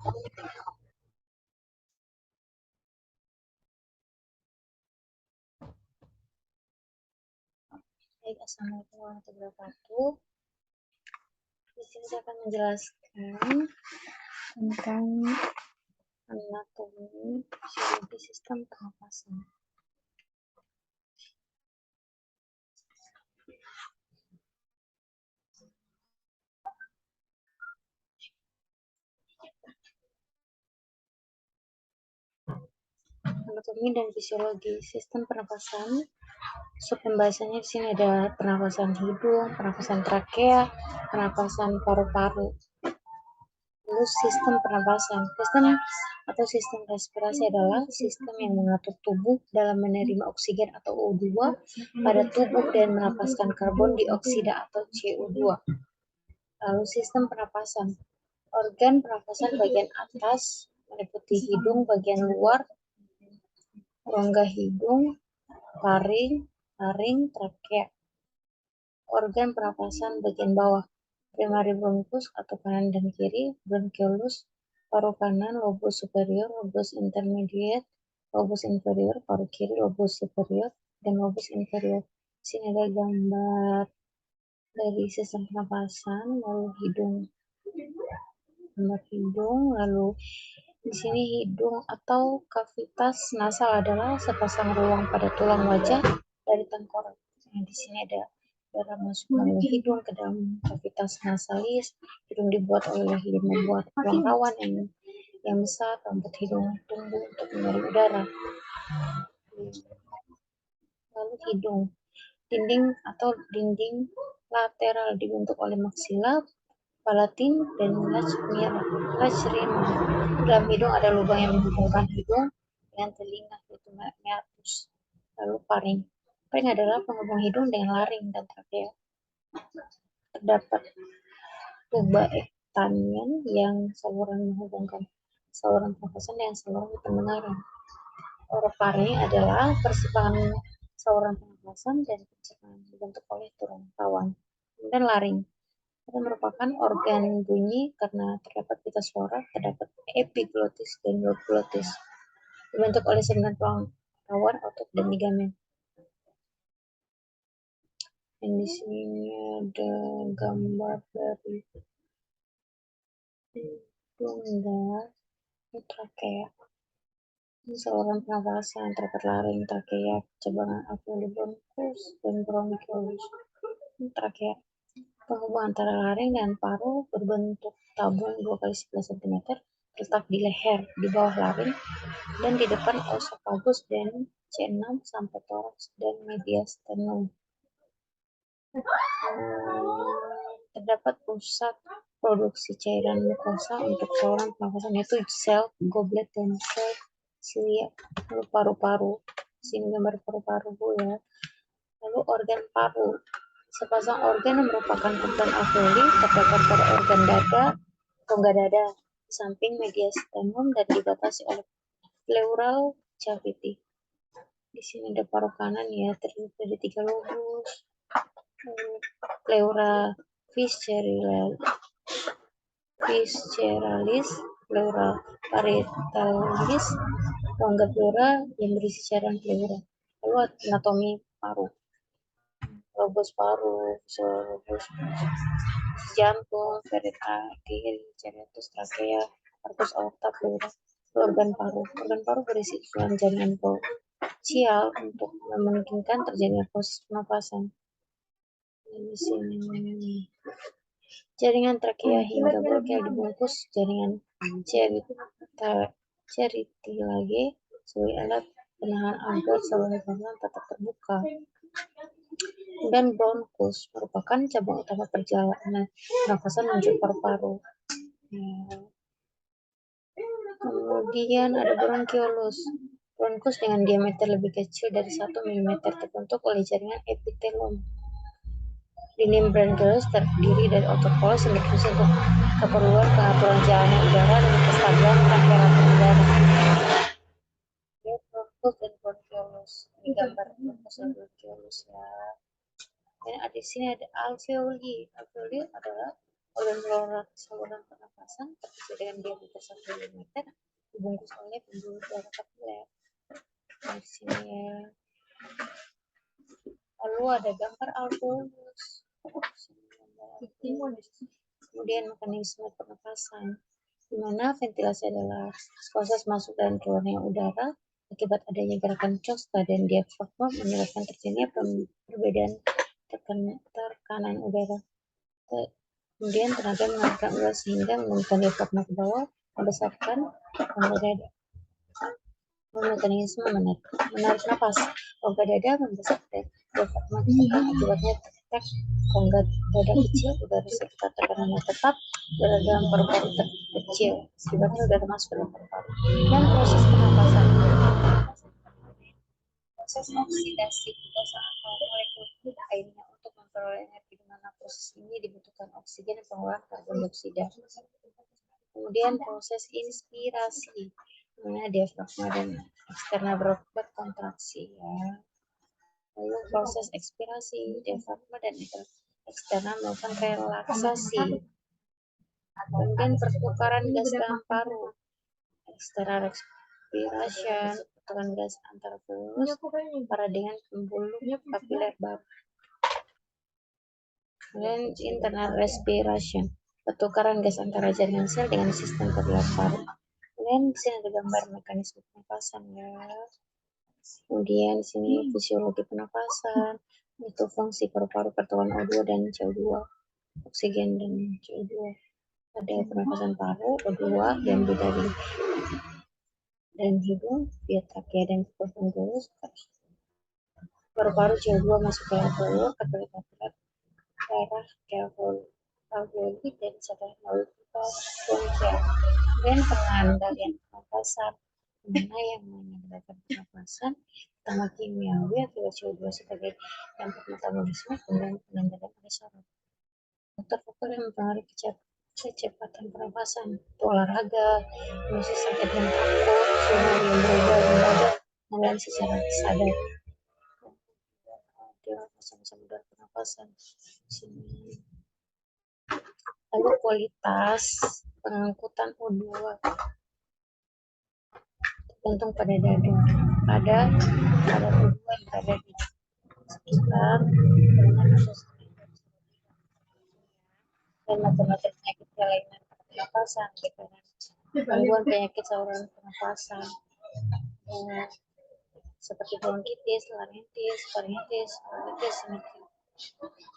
Baik, assalamualaikum warahmatullahi wabarakatuh. Di sini saya akan menjelaskan tentang anatomi fisiologi sistem pernapasan. Anatomi dan fisiologi sistem pernapasan. Pembahasannya di sini ada pernapasan hidung, pernapasan trakea, pernapasan paru-paru. Lalu sistem pernapasan. Sistem atau sistem respirasi adalah sistem yang mengatur tubuh dalam menerima oksigen atau O2 pada tubuh dan melepaskan karbon dioksida atau CO2. Lalu sistem pernapasan. Organ pernapasan bagian atas meliputi hidung bagian luar, rongga hidung, laring, trakea. Organ pernapasan bagian bawah, primary bronchus atau kanan dan kiri, bronchiolus, paru kanan, lobus superior, lobus intermediate, lobus inferior, paru kiri, lobus superior, dan lobus inferior. Di sini ada gambar dari sistem pernapasan, lalu hidung, lalu di sini hidung atau kavitas nasal adalah sepasang ruang pada tulang wajah dari tengkorak. Di sini ada darah masuk melalui hidung ke dalam kavitas nasalis. Hidung dibuat oleh hidung membuat ruang rawan yang besar. Rambut hidung tumbuh untuk menyaring udara. Lalu hidung, dinding lateral dibentuk oleh maksila, palatin, dan lacrima. Dalam hidung ada lubang yang menghubungkan hidung dengan telinga, yaitu meatus. Lalu paring. Paring adalah penghubung hidung dengan laring dan trakea. Terdapat tuba ektanian yang saluran menghubungkan saluran pernapasan dengan saluran pendengaran. Orofaring adalah persimpangan saluran pernapasan dan pencernaan dibentuk oleh tulang rawan. Dan laring itu merupakan organ bunyi karena terdapat pita suara, terdapat epiglotis dan glottis, dibentuk oleh 9 tulang rawan, otot, dan ligamen. Dan di sini ada gambar dari hidung dan trakea. Ini saluran pernapasan terdapat laring, trakea, cabangan alveoli, bronchus, dan bronchiolus. Trakea. Penghubung antara laring dan paru berbentuk tabung 2x11 cm terletak di leher, di bawah laring, dan di depan esofagus dan C6 sampai toraks dan mediastinum. Terdapat pusat produksi cairan mukosa untuk saluran pernapasan, yaitu sel goblet dan sel cilia. Lalu paru-paru, sini gambar paru-paru ya. Lalu organ paru, sepasang organ yang merupakan kumpulan alveoli terdapat pada organ dada, rongga dada, samping mediastinum, dan dibatasi oleh pleural cavity. Di sini ada paru kanan ya, terdiri dari 3 lobus. Pleura visceralis, pleura parietalis, rongga pleura yang berisi cairan pleura. Lalu anatomi paru. Lobus paru, lobus jantung, vertebra kiri, ceretus, trakea, artus aorta, pleura. Organ paru. Organ paru berisi susunan jaringan krusial untuk memungkinkan terjadinya proses pernapasan. Di sini jaringan trakea hingga bronkial dibungkus jaringan cartilage sebagai alat penahan agar saluran pernapasan tetap terbuka. Dan bronkus merupakan cabang utama perjalanan pernapasan menuju paru-paru. Kemudian ada bronchiolus. Bronkus dengan diameter lebih kecil dari 1 mm terbentuk oleh jaringan epitelum. Lining bronchiolus terdiri dari otot polos yang berfungsi untuk keperluan pengaturan jalannya udara dan kestabilan temperatur udara. Bronkus dan bronchiolus. Ini gambar bronkus dan bronchiolus ya. Dan di sini ada alveoli. Alveoli adalah organ saluran pernapasan terkecil dengan diameter 1 mm dibungkus oleh pembuluh darah kapiler. Nah, di sini ya. Lalu ada gambar alveolus. Kemudian mekanisme pernapasan, di mana ventilasi adalah proses masuk dan keluarnya udara akibat adanya gerakan costa dan diafragma menyebabkan terjadinya perbedaan tekanan udara. Kemudian tenaga mengalirkan udara sehingga menurunkan diafragma ke bawah, membesarkan rongga dada. Mekanisme menarik napas, rongga dada membesarkan diafragma ditekan, akibatnya terdetek rongga dada kecil, udara sekitar tekanannya tetap, udara dalam paru-paru terkecil, akibatnya udara masuk dalam paru-paru. Dan proses pernapasan, proses oksidasi glukosa atau molekul airnya untuk memperoleh energi, di mana proses ini dibutuhkan oksigen dan pengolahan karbon dioksida. Kemudian proses inspirasi, dimana diafragma dan eksternal berkontraksi ya. Lalu proses ekspirasi, diafragma dan eksternal melakukan relaksasi. Kemudian pertukaran gas dalam paru, external respiration, pertukaran gas antar fulus pada dengan pembuluh kapiler baru. Kemudian internal respiration, pertukaran gas antara jaringan sel dengan sistem kapiler paru. Kemudian di sini ada gambar mekanisme pernapasan ya. Kemudian di sini fisiologi pernapasan, itu fungsi paru-paru, pertukaran O2 dan CO2, oksigen dan CO2. Ada pernapasan paru, O2 yang dari dan hidung, via trakea dan bronchus. Paru-paru CO2 masuk ke alveolus, kapiler darah ke alveoli dan saluran melalui pipa bronkial. Dan pengendalian pernapasan, mana yang mengendalikan pernapasan, pertama kimiawi akibat CO2 sebagai dampak metabolisme, kemudian pengendalian pada saraf. Faktor-faktor yang mempengaruhi kecepatan pernapasan, olahraga, kondisi sakit dan takut, suhu yang berubah di badan, kemudian secara sadar. Dia sama-sama udara pernapasan. Sini. Lalu kualitas pengangkutan O2 tergantung pada dada. Ada O2 yang berada di sekitar dan macam-macam penyakit kelainan pernapasan, gangguan penyakit saluran pernapasan, seperti bronkitis, laryngitis, pharyngitis,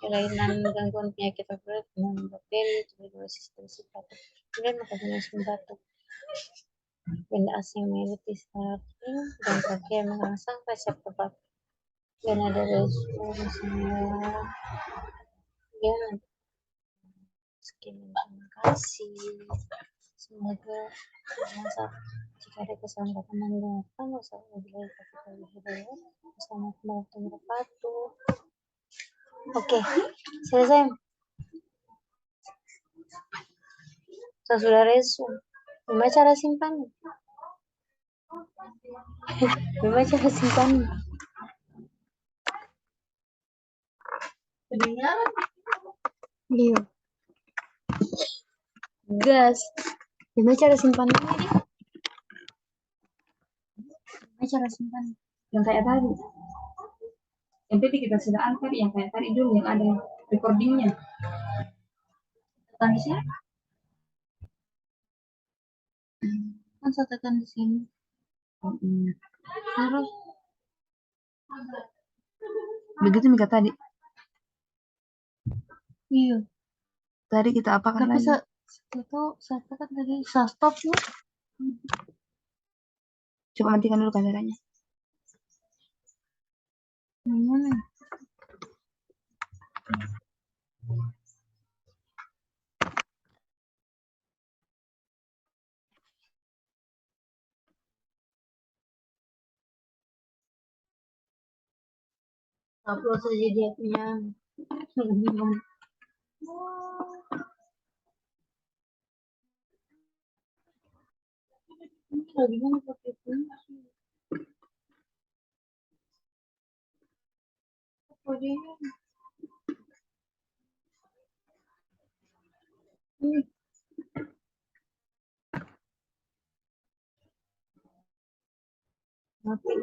kelainan gangguan penyakit alveolar dengan bakteri, tuberkulosis dan sifat. Kemudian mekanisme batuk, benda asing mellitus starting dan trakea merangsang reseptor batuk. Dan ada responsnya. Dan sekian, terima kasih. Semoga bermanfaat. Jika ada kesalahan kata mendengarkan, wassalamualaikum warahmatullahi wabarakatuh. Oke, selesai. Saya sudah resume. Gimana cara simpan? Gimana cara simpan? Kedengaran? Iya. Gas. Gimana cara simpan ini? Gimana cara simpan? Yang kayak tadi. Yang tadi kita sudah angkat, yang kayak tadi dulu yang ada recordingnya. Tekan di sini. Kan saya tekan di sini. Terus. Begitu Mika tadi. Iya. Tadi kita apakan lagi? Saya tekan tadi. Saya stop ya. Coba matikan dulu kameranya. Mana? Upload saja dia punya. Lagi mana pakai kunci? Apa dia? Mati.